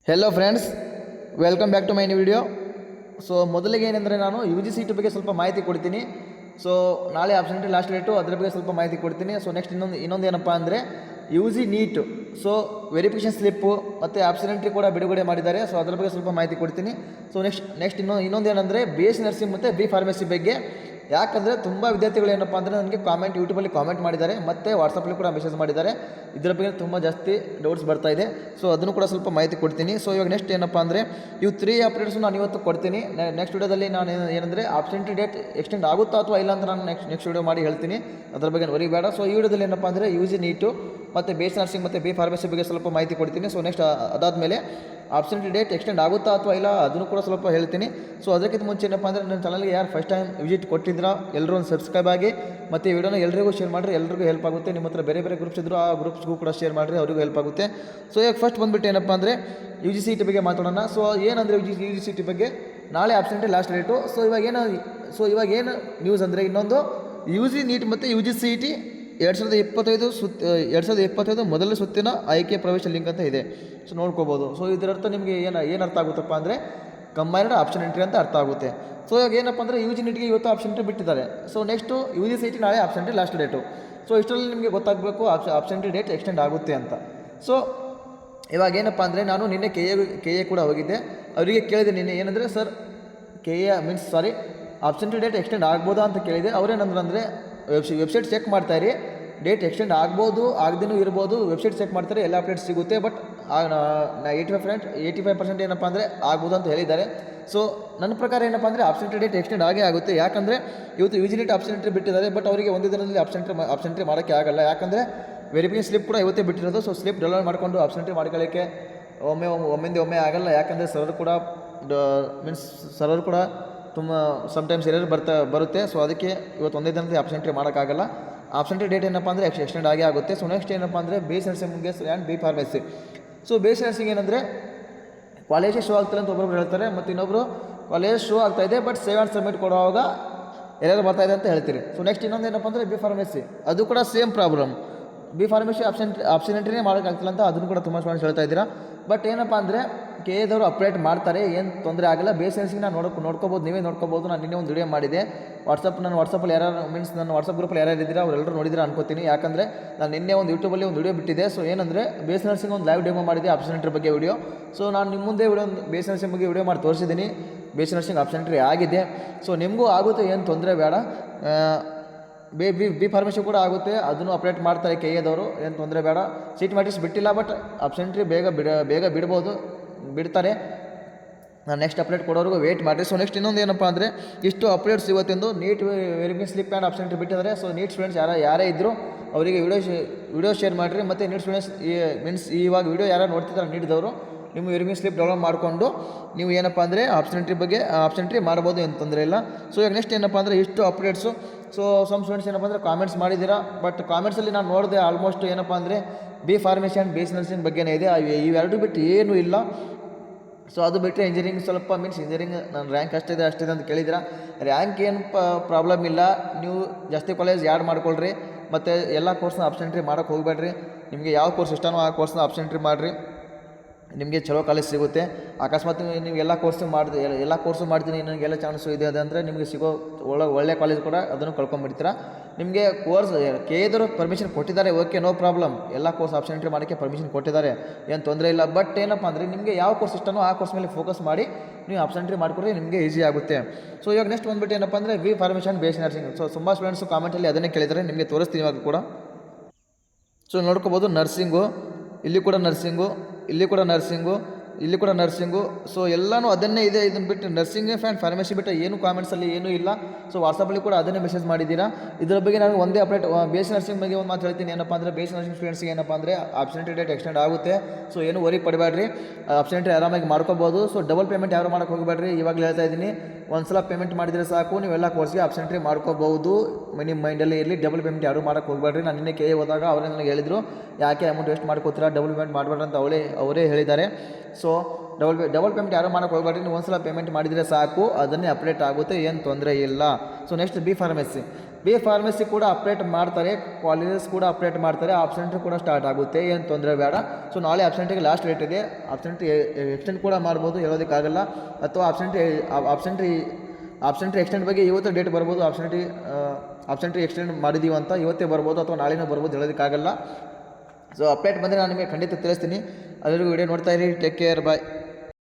Hello friends, welcome back to my new video. So ಮೊದಲಿಗೆ ಏನಂದರೆ ನಾನು ಯು ಜಿ ಸಿ ಟಿ ಬಗ್ಗೆ ಸ್ವಲ್ಪ ಮಾಹಿತಿ ಕೊಡ್ತೀನಿ. ಸೊ ನಾಳೆ ಆಬ್ಸೆಂಟಿ ಲಾಸ್ಟ್ ಡೇಟು, ಅದರ ಬಗ್ಗೆ ಸ್ವಲ್ಪ ಮಾಹಿತಿ ಕೊಡ್ತೀನಿ. ಸೊ ನೆಕ್ಸ್ಟ್ ಇನ್ನೊಂದು ಏನಪ್ಪ ಅಂದರೆ U G neat. So verification slip ಮತ್ತು ಆಬ್ಸೆಂಟ್ರಿ ಕೂಡ ಬಿಡುಗಡೆ ಮಾಡಿದ್ದಾರೆ. ಸೊ ಅದರ ಬಗ್ಗೆ ಸ್ವಲ್ಪ ಮಾಹಿತಿ ಕೊಡ್ತೀನಿ. ಸೊ ನೆಕ್ಸ್ಟ್ ಇನ್ನೊಂದು ಏನಂದರೆ ಬಿ ಎಸ್ ಸಿ ನರ್ಸಿಂಗ್ ಮತ್ತು ಬಿ ಫಾರ್ಮಸಿ ಬಗ್ಗೆ. ಯಾಕಂದರೆ ತುಂಬ ವಿದ್ಯಾರ್ಥಿಗಳು ಏನಪ್ಪ ಅಂದರೆ ನನಗೆ ಯೂಟ್ಯೂಬಲ್ಲಿ ಕಾಮೆಂಟ್ ಮಾಡಿದ್ದಾರೆ ಮತ್ತು ವಾಟ್ಸಪ್ಪಲ್ಲಿ ಕೂಡ ಮೆಸೇಜ್ ಮಾಡಿದ್ದಾರೆ. ಇದರ ಬಗ್ಗೆ ತುಂಬ ಜಾಸ್ತಿ ಡೌಟ್ಸ್ ಬರ್ತಾ ಇದೆ. ಸೊ ಅದನ್ನು ಕೂಡ ಸ್ವಲ್ಪ ಮಾಹಿತಿ ಕೊಡ್ತೀನಿ. ಸೊ ಇವಾಗ ನೆಕ್ಸ್ಟ್ ಏನಪ್ಪ ಅಂದರೆ ಇವು 3 ಅಪ್ಡೇಟ್ಸು ನಾನು ಇವತ್ತು ಕೊಡ್ತೀನಿ. ನೆಕ್ಸ್ಟ್ ವಿಡಿಯೋದಲ್ಲಿ ನಾನು ಏನಂದರೆ ಆಬ್ಸೆಂಟಿ ಡೇಟ್ ಎಕ್ಸ್ಟೆಂಡ್ ಆಗುತ್ತಾ ಅಥವಾ ಇಲ್ಲ ಅಂತ ನಾನು ನೆಕ್ಸ್ಟ್ ವಿಡಿಯೋ ಮಾಡಿ ಹೇಳ್ತೀನಿ. ಅದರ ಬಗ್ಗೆ ವರಿ ಬೇಡ. ಸೊ ಈ ವಿಡಿಯೋದಲ್ಲಿ ಏನಪ್ಪ ಅಂದರೆ ಯು ಜಿ ನೀಟು ಮತ್ತು ಬಿ ಎಸ್ ನರ್ಸಿಂಗ್ ಮತ್ತು ಬಿ ಫಾರ್ಮಸಿ ಬಗ್ಗೆ ಸ್ವಲ್ಪ ಮಾಹಿತಿ ಕೊಡ್ತೀನಿ. ಸೊ ನೆಕ್ಸ್ಟ್ ಅದಾದಮೇಲೆ ಆಬ್ಸೆಂಟಿ ಡೇಟ್ ಎಕ್ಸ್ಟೆಂಡ್ ಆಗುತ್ತಾ ಅಥವಾ ಇಲ್ಲ ಅದನ್ನು ಕೂಡ ಸ್ವಲ್ಪ ಹೇಳ್ತೀನಿ. ಸೊ ಅದಕ್ಕಿಂತ ಮುಂಚೆ ಏನಪ್ಪ ಅಂದರೆ ನನ್ನ ಚಾನಲ್ಗೆ ಯಾರು ಫಸ್ಟ್ ಟೈಮ್ ವಿಸಿಟ್ ಕೊಟ್ಟಿದ್ದೀರಾ ಎಲ್ಲರೂ ಒಂದು ಸಬ್ಸ್ಕ್ರೈಬ್ ಆಗಿ ಮತ್ತು ಈ ವಿಡಿಯೋನ ಎಲ್ಲರಿಗೂ ಶೇರ್ ಮಾಡಿರಿ. ಎಲ್ರಿಗೂ ಹೆಲ್ಪ್ ಆಗುತ್ತೆ. ನಿಮ್ಮ ಹತ್ರ ಬೇರೆ ಬೇರೆ ಗ್ರೂಪ್ಸ್ ಇದ್ದರೂ ಆ ಗ್ರೂಪ್ಸ್ಗೂ ಕೂಡ ಶೇರ್ ಮಾಡಿರಿ, ಅವರಿಗೂ ಹೆಲ್ಪ್ ಆಗುತ್ತೆ. ಸೊ ಈಗ ಫಸ್ಟ್ ಬಂದುಬಿಟ್ಟು ಏನಪ್ಪ ಅಂದರೆ ಯು ಜಿ ಸಿ ಟಿ ಬಗ್ಗೆ ಮಾತಾಡೋಣ. ಸೊ ಏನಂದರೆ ಯು ಜಿ ಸಿ ಟಿ ಬಗ್ಗೆ ನಾಳೆ ಆಬ್ಸೆಂಟಿ ಲಾಸ್ಟ್ ಡೇಟು. ಸೊ ಇವಾಗ ಏನು ನ್ಯೂಸ್ ಅಂದರೆ ಇನ್ನೊಂದು ಯು ಜಿ ನೀಟ್ ಮತ್ತು ಯು ಜಿ ಸಿ ಟಿ 2025 ಮೊದಲ ಸುತ್ತಿನ ಆಯ್ಕೆ ಪ್ರವೇಶ ಲಿಂಕ್ ಅಂತ ಇದೆ. ಸೊ ನೋಡ್ಕೋಬೋದು. ಸೊ ಇದರರ್ಥ ನಿಮಗೆ ಏನು ಅರ್ಥ ಆಗುತ್ತಪ್ಪ ಅಂದರೆ ಕಂಬೈನ್ಡ್ ಆಪ್ಷನ್ ಎಂಟ್ರಿ ಅಂತ ಅರ್ಥ ಆಗುತ್ತೆ. ಸೊ ಇವಾಗ ಏನಪ್ಪ ಅಂದರೆ ಯು ಜಿ ನೀಟ್ಗೆ ಇವತ್ತು ಆಪ್ಷನ್ ಎಂಟ್ರಿ ಬಿಟ್ಟಿದ್ದಾರೆ. So next U G C T ನಾಳೆ option entry last date. So ಇಷ್ಟರಲ್ಲಿ ನಿಮಗೆ ಗೊತ್ತಾಗಬೇಕು ಆಪ್ಷನ್ ಎಂಟ್ರಿ ಡೇಟ್ ಎಕ್ಸ್ಟೆಂಡ್ ಆಗುತ್ತೆ ಅಂತ. ಸೊ ಇವಾಗ ಏನಪ್ಪ ಅಂದರೆ ನಾನು ನಿನ್ನೆ ಕೆ ಎ ಕೂಡ ಹೋಗಿದ್ದೆ. ಅವರಿಗೆ ಕೇಳಿದೆ ನಿನ್ನೆ ಏನಂದರೆ sir option entry date extend ಆಗ್ಬೋದಾ ಅಂತ ಕೇಳಿದೆ. ಅವರೇನಂದ್ರೆ ಅಂದರೆ ವೆಬ್ಸೈಟ್ ಚೆಕ್ ಮಾಡ್ತಾಯಿರಿ, ಡೇಟ್ ಎಕ್ಸ್ಟೆಂಡ್ ಆಗ್ಬೋದು ಆಗದೇನೂ ಇರ್ಬೋದು. ವೆಬ್ಸೈಟ್ ಚೆಕ್ ಮಾಡ್ತಾರೆ, ಎಲ್ಲ ಅಪ್ಡೇಟ್ ಸಿಗುತ್ತೆ. ಬಟ್ 85% ಏನಪ್ಪ ಅಂದರೆ ಆಗ್ಬೋದು ಅಂತ ಹೇಳಿದ್ದಾರೆ. ಸೊ ನನ್ನ ಪ್ರಕಾರ ಏನಪ್ಪ ಅಂದರೆ ಆಬ್ಸೆಂಟಿ ಡೇಟ್ ಎಕ್ಸ್ಟೆಂಡ್ ಆಗೇ ಆಗುತ್ತೆ. ಯಾಕಂದರೆ ಇವತ್ತು ಯು ಜಿ ನೀಟ್ ಆಬ್ಸೆಂಟ್ರಿ ಬಿಟ್ಟಿದ್ದಾರೆ. ಬಟ್ ಅವರಿಗೆ ಒಂದು ದಿನದಲ್ಲಿ ಆಬ್ಸೆಂಟ್ರಿ ಮಾಡೋಕ್ಕೆ ಆಗಲ್ಲ. ಯಾಕಂದರೆ ವೆರಿಫಿಕೇಷನ್ ಸ್ಲಿಪ್ ಕೂಡ ಇವತ್ತೇ ಬಿಟ್ಟಿರೋದು. ಸೊ ಸ್ಲಿಪ್ ಡೌನ್ಲೋಡ್ ಮಾಡಿಕೊಂಡು ಆಬ್ಸೆಂಟ್ರಿ ಮಾಡ್ಕೊಳ್ಳೋಕ್ಕೆ ಒಮ್ಮೆ ಆಗಲ್ಲ. ಯಾಕಂದರೆ ಸರ್ವರ್ ಕೂಡ ತುಂಬ ಸಮ್ಟೈಮ್ಸ್ ಎರರ್ ಬರುತ್ತೆ. ಸೊ ಅದಕ್ಕೆ ಇವತ್ತು ಒಂದೇ ದಿನದಲ್ಲಿ ಆಬ್ಸೆಂಟ್ರಿ ಮಾಡೋಕ್ಕಾಗಲ್ಲ. ಆಬ್ಸೆಂಟ್ರಿ ಡೇಟ್ ಏನಪ್ಪ ಅಂದರೆ ಎಕ್ಸ್ಟೆಂಡ್ ಆಗೇ ಆಗುತ್ತೆ. ಸೊ ನೆಕ್ಸ್ಟ್ ಏನಪ್ಪ ಅಂದರೆ B S nursing and B pharmacy. So B S nursing ಏನಂದರೆ ಕಾಲೇಜೇ ಶೋ ಆಗ್ತಾರೆ ಅಂತ ಒಬ್ಬೊಬ್ರು ಹೇಳ್ತಾರೆ, ಮತ್ತು ಇನ್ನೊಬ್ಬರು ಕಾಲೇಜ್ ಶೋ ಆಗ್ತಾಯಿದೆ ಬಟ್ ಸೇವ್ ಆ್ಯಂಡ್ ಸಬ್ಮಿಟ್ ಕೊಡುವಾಗ ಎಲ್ಲರೂ ಬರ್ತಾಯಿದೆ ಅಂತ ಹೇಳ್ತೀರಿ. ಸೊ ನೆಕ್ಸ್ಟ್ ಇನ್ನೊಂದು ಏನಪ್ಪ ಅಂದರೆ ಬಿ ಫಾರ್ಮಸಿ, ಅದು ಕೂಡ same problem. B pharmacy option ಮಾಡೋಕ್ಕಾಗ್ತಿಲ್ಲ ಅಂತ ಅದನ್ನು ಕೂಡ ತುಂಬ ಸ್ಟೂಡೆಂಟ್ಸ್ ಹೇಳ್ತಾ ಇದ್ದೀರಾ. ಬಟ್ ಏನಪ್ಪ ಅಂದರೆ ಕೆ ಎದವರು ಅಪ್ಡೇಟ್ ಮಾಡ್ತಾರೆ, ಏನು ತೊಂದರೆ ಆಗಲ್ಲ. ಬೇಸ್ ನರ್ಸಿಂಗ್ ನಾನು ನೋಡ್ಕೋಬೋದು, ನೀವೇ ನೋಡ್ಕೋಬೋದು. ನಾನು ನಿನ್ನೆ ಒಂದು ವಿಡಿಯೋ ಮಾಡಿದೆ. ನನ್ನ ವಾಟ್ಸಪ್ಪಲ್ಲಿ ನನ್ನ ವಾಟ್ಸಪ್ ಗ್ರೂಪಲ್ಲಿ ಯಾರ್ಯಾರು ಇದ್ದೀರಾ ಅವರೆಲ್ಲರೂ ನೋಡಿದ್ರೆ ಅನ್ಕೋತೀನಿ. ಯಾಕಂದರೆ ನಾನು ನಿನ್ನೆ ಒಂದು ಯೂಟ್ಯೂಬಲ್ಲಿ ಒಂದು ವಿಡಿಯೋ ಬಿಟ್ಟಿದ್ದೆ. ಸೊ ಏನಂದರೆ ಬೇಸ್ ನರ್ಸಿಂಗ್ ಒಂದು ಲೈವ್ ಡೆಮೋ ಮಾಡಿದೆ ಆಪ್ಷನ್ ಬಗ್ಗೆ ವಿಡಿಯೋ. ಸೊ ನಾನು ನಿಮ್ಮ ಮುಂದೆ ಬೇಸ್ ನರ್ಸಿಂಗ್ ಬಗ್ಗೆ ವಿಡಿಯೋ ಮಾಡಿ ತೋರಿಸಿದ್ದೀನಿ. ಬೇಸ್ ನರ್ಸಿಂಗ್ ಆಪ್ಷನ್ ಆಗಿದೆ. ಸೊ ನಿಮಗೂ ಆಗುತ್ತೆ, ಏನು ತೊಂದರೆ ಬೇಡ. ಬಿ ಫಾರ್ಮಸಿ ಕೂಡ ಆಗುತ್ತೆ, ಅದನ್ನು ಅಪ್ಡೇಟ್ ಮಾಡ್ತಾರೆ ಕೆ ಎದವರು, ಏನು ತೊಂದರೆ ಬೇಡ. ಸೀಟ್ ಮ್ಯಾಟ್ರಿಕ್ಸ್ ಬಿಟ್ಟಿಲ್ಲ, ಬಟ್ ಆಪ್ಷನ್ಟ್ರಿ ಬೇಗ ಬಿಡ್ತಾರೆ. ನಾನು ನೆಕ್ಸ್ಟ್ ಅಪ್ಡೇಟ್ ಕೊಡೋರ್ಗೂ ವೇಟ್ ಮಾಡಿರಿ. ಸೊ ನೆಕ್ಸ್ಟ್ ಇನ್ನೊಂದು ಏನಪ್ಪ ಅಂದರೆ ಇಷ್ಟು ಅಪ್ಡೇಟ್ಸ್ ಇವತ್ತಿಂದು NEET verification slip and option entry ಬಿಟ್ಟಿದ್ದಾರೆ. ಸೊ ನೀಟ್ ಸ್ಟೂಡೆಂಟ್ಸ್ ಯಾರೇ ಇದ್ದರೂ ಅವರಿಗೆ ವಿಡಿಯೋ ಶೇರ್ ಮಾಡಿರಿ. ಮತ್ತು ನೀಟ್ ಸ್ಟೂಡೆಂಟ್ಸ್ ಇವಾಗ ವಿಡಿಯೋ ಯಾರು ನೋಡ್ತಿದ್ದಾರೆ ನೀಡಿದವರು, ನಿಮ್ಮ ವೆರಿಫಿಕೇಷನ್ ಸ್ಲಿಪ್ ಡೌನ್ಲೋಡ್ ಮಾಡಿಕೊಂಡು ನೀವು ಏನಪ್ಪ ಅಂದರೆ ಆಪ್ಷನ್ಟ್ರಿ ಮಾಡ್ಬೋದು, ಏನು ತೊಂದರೆ ಇಲ್ಲ. ಸೊ ಈಗ ನೆಕ್ಸ್ಟ್ ಏನಪ್ಪ ಅಂದರೆ ಇಷ್ಟು ಅಪ್ಡೇಟ್ಸು. ಸೊ ಸಮ್ ಸ್ಟೂಡೆಂಟ್ಸ್ ಏನಪ್ಪ ಅಂದರೆ ಕಾಮೆಂಟ್ಸ್ ಮಾಡಿದ್ದೀರಾ. ಬಟ್ ಕಾಮೆಂಟ್ಸಲ್ಲಿ ನಾನು ನೋಡಿದೆ ಆಲ್ಮೋಸ್ಟ್ ಏನಪ್ಪ ಅಂದರೆ B pharmacy and B S nursing ಬಗ್ಗೆನೇ ಇದೆ. ಇವೆರಡು ಬಿಟ್ಟು ಏನೂ ಇಲ್ಲ. ಸೊ ಅದು ಬಿಟ್ಟರೆ ಇಂಜಿನಿಯರಿಂಗ್ ಇಂಜಿನಿಯರಿಂಗ್ ನನ್ನ ರ್ಯಾಂಕ್ ಅಷ್ಟಿದೆ ಅಂತ ಕೇಳಿದ್ದೀರಾ. ರ್ಯಾಂಕ್ ಏನು ಪ್ರಾಬ್ಲಮ್ ಇಲ್ಲ. ನೀವು ಜಾಸ್ತಿ ಕಾಲೇಜ್ ಆ್ಯಡ್ ಮಾಡ್ಕೊಳ್ರಿ. ಮತ್ತು ಎಲ್ಲ ಕೋರ್ಸ್ನ ಆಪ್ಷನ್ಟ್ರಿ ಮಾಡೋಕ್ಕೆ ಹೋಗಬೇಡ್ರಿ. ನಿಮಗೆ ಯಾವ ಕೋರ್ಸ್ ಇಷ್ಟನೋ ಆ ಕೋರ್ಸ್ನ ಆಪ್ಷನ್ಟ್ರಿ ಮಾಡಿರಿ, ನಿಮಗೆ ಚಲೋ ಕಾಲೇಜ್ ಸಿಗುತ್ತೆ. ಅಕಸ್ಮಾತ್ ನೀವು ಎಲ್ಲ ಕೋರ್ಸು ಮಾಡ್ತೀನಿ ನನಗೆಲ್ಲ ಚಾನ್ಸು ಇದೆ ಅದಂದರೆ ನಿಮಗೆ ಸಿಗೋ ಒಳ್ಳೆ ಕಾಲೇಜ್ ಕೂಡ ಅದನ್ನು ಕಳ್ಕೊಂಡ್ಬಿಡ್ತೀರಾ. ನಿಮಗೆ ಕೋರ್ಸ್ ಕೆ ಎದವರು ಪರ್ಮಿಷನ್ ಕೊಟ್ಟಿದ್ದಾರೆ, ಓಕೆ, ನೋ ಪ್ರಾಬ್ಲಮ್. ಎಲ್ಲ ಕೋರ್ಸ್ ಆಪ್ಷನ್ಟ್ರಿ ಮಾಡೋಕ್ಕೆ ಪರ್ಮಿಷನ್ ಕೊಟ್ಟಿದ್ದಾರೆ, ಏನು ತೊಂದರೆ ಇಲ್ಲ. ಬಟ್ ಏನಪ್ಪ ಅಂದರೆ ನಿಮಗೆ ಯಾವ ಕೋರ್ಸ್ ಇಷ್ಟನೋ ಆ ಕೋರ್ಸ್ ಮೇಲೆ ಫೋಕಸ್ ಮಾಡಿ ನೀವು ಆಪ್ಷನ್ಟ್ರಿ ಮಾಡಿಕೊಡ್ರೆ ನಿಮಗೆ ಈಸಿ ಆಗುತ್ತೆ. ಸೊ ಇವಾಗ ನೆಕ್ಸ್ಟ್ ಬಂದುಬಿಟ್ಟು ಏನಪ್ಪ ಅಂದರೆ B pharmacy and B S nursing. So ತುಂಬ ಸ್ಟೂಡೆಂಟ್ಸು ಕಾಮೆಂಟಲ್ಲಿ ಅದನ್ನೇ ಕೇಳಿದರೆ, ನಿಮಗೆ ತೋರಿಸ್ತೀನಿ ಇವಾಗ ಕೂಡ. ಸೊ ನೋಡ್ಕೋಬೋದು, ಇಲ್ಲಿ ಕೂಡ ನರ್ಸಿಂಗು. ಸೊ ಎಲ್ಲನೂ ಅದನ್ನೇ ಇದೆ. ಇದನ್ನು ಬಿಟ್ಟು ನರ್ಸಿಂಗ್ ಆ್ಯಂಡ್ ಫಾರ್ಮಸಿ ಬಿಟ್ಟು ಏನು ಕಾಮೆಂಟ್ಸಲ್ಲಿ ಏನೂ ಇಲ್ಲ. ಸೊ ವಾಟ್ಸಪ್ಪಲ್ಲಿ ಕೂಡ ಅದನ್ನೇ ಮೆಸೇಜ್ ಮಾಡಿದ್ದೀರಾ. ಇದರ ಬಗ್ಗೆ ನಾನು ಒಂದೇ ಅಪ್ಡೇಟ್ ಬಿ ಎಸ್ ನರ್ಸಿಂಗ್ ಬಗ್ಗೆ ಒಂದು ಮಾತು ಹೇಳ್ತೀನಿ. ಏನಪ್ಪ ಅಂದರೆ ಬಿ ಎಸ್ ನರ್ಸಿಂಗ್ ಸ್ಟೂಡೆಂಟ್ಸ್ಗೆ ಏನಪ್ಪ ಅಂದರೆ ಆಬ್ಸೆಂಟಿ ಡೇಟ್ ಎಕ್ಸ್ಟೆಂಡ್ ಆಗುತ್ತೆ. ಸೊ ಏನು ವರಿ ಪಡಬೇಡ್ರಿ, ಆಬ್ಸೆಂಟಿ ಆರಾಮಾಗಿ ಮಾಡ್ಕೋಬೋದು. ಸೊ ಡಬಲ್ ಪೇಮೆಂಟ್ ಯಾರು ಮಾಡೋಕ್ಕೆ ಹೋಗಬೇಡ್ರಿ. ಇವಾಗಲೇ ಹೇಳ್ತಾ ಇದ್ದೀನಿ, ಒಂದು ಸಲ ಪೇಮೆಂಟ್ ಮಾಡಿದರೆ ಸಾಕು, ನೀವೆಲ್ಲ ಕೋರ್ಸ್ಗೆ ಆಬ್ಸೆಂಟ್ರಿ ಮಾಡ್ಕೋಬೋದು. ನಿಮ್ಮ ಮೈಂಡಲ್ಲಿ ಇರಲಿ, ಡಬಲ್ ಪೇಮೆಂಟ್ ಯಾರು ಮಾಡೋಕ್ಕೆ ಹೋಗಬೇಡ್ರಿ. ನಾನು ನಿನ್ನೆ ಕೆ ಹೋದಾಗ ಅವರೇ ನನಗೆ ಹೇಳಿದರು, ಯಾಕೆ ಅಮೌಂಟ್ ವೇಸ್ಟ್ ಮಾಡ್ಕೋತೀರಾ, ಡಬಲ್ ಪೇಮೆಂಟ್ ಮಾಡಬೇಡ್ರಿ ಅಂತ ಅವರೇ ಹೇಳಿದ್ದಾರೆ. ಸೊ ಡಬಲ್ ಪೇಮೆಂಟ್ ಯಾರು ಮಾಡೋಕ್ಕೆ ಹೋಗಬೇಡ್ರಿ. ನೀವು ಒಂದು ಸಲ ಪೇಮೆಂಟ್ ಮಾಡಿದರೆ ಸಾಕು, ಅದನ್ನೇ ಅಪ್ಡೇಟ್ ಆಗುತ್ತೆ, ಏನು ತೊಂದರೆ ಇಲ್ಲ. So next B B pharmacy ಕೂಡ ಅಪ್ಡೇಟ್ ಮಾಡ್ತಾರೆ, ಕಾಲೇಜಸ್ ಕೂಡ ಅಪ್ಡೇಟ್ ಮಾಡ್ತಾರೆ, ಆಬ್ಸೆಂಟ್ರಿ ಕೂಡ ಸ್ಟಾರ್ಟ್ ಆಗುತ್ತೆ, ಏನು ತೊಂದರೆ ಬೇಡ. ಸೊ ನಾಳೆ ಆಬ್ಸೆಂಟ್ರಿಗೆ ಲಾಸ್ಟ್ ಡೇಟ್ ಇದೆ, ಆಬ್ಸೆಂಟ್ರಿ ಎಕ್ಸ್ಟೆಂಡ್ ಕೂಡ ಮಾಡ್ಬೋದು, ಹೇಳೋದಕ್ಕಾಗಲ್ಲ. ಅಥವಾ ಆಬ್ಸೆಂಟ್ರಿ ಎಕ್ಸ್ಟೆಂಡ್ ಬಗ್ಗೆ ಇವತ್ತು ಡೇಟ್ ಬರ್ಬೋದು, ಆಬ್ಸೆಂಟ್ರಿ ಎಕ್ಸ್ಟೆಂಡ್ ಮಾಡಿದ್ದೀವಿ ಅಂತ ಇವತ್ತೇ ಬರ್ಬೋದು ಅಥವಾ ನಾಳೆನೂ ಬರ್ಬೋದು, ಹೇಳೋದಕ್ಕಾಗಲ್ಲ. ಸೊ ಅಪ್ಡೇಟ್ ಬಂದರೆ ನಾನು ನಿಮಗೆ ಖಂಡಿತ ತಿಳಿಸ್ತೀನಿ. ಎಲ್ಲರಿಗೂ ವಿಡಿಯೋ ನೋಡ್ತಾ ಇರಿ. ಟೇಕ್ ಕೇರ್, ಬಾಯ್.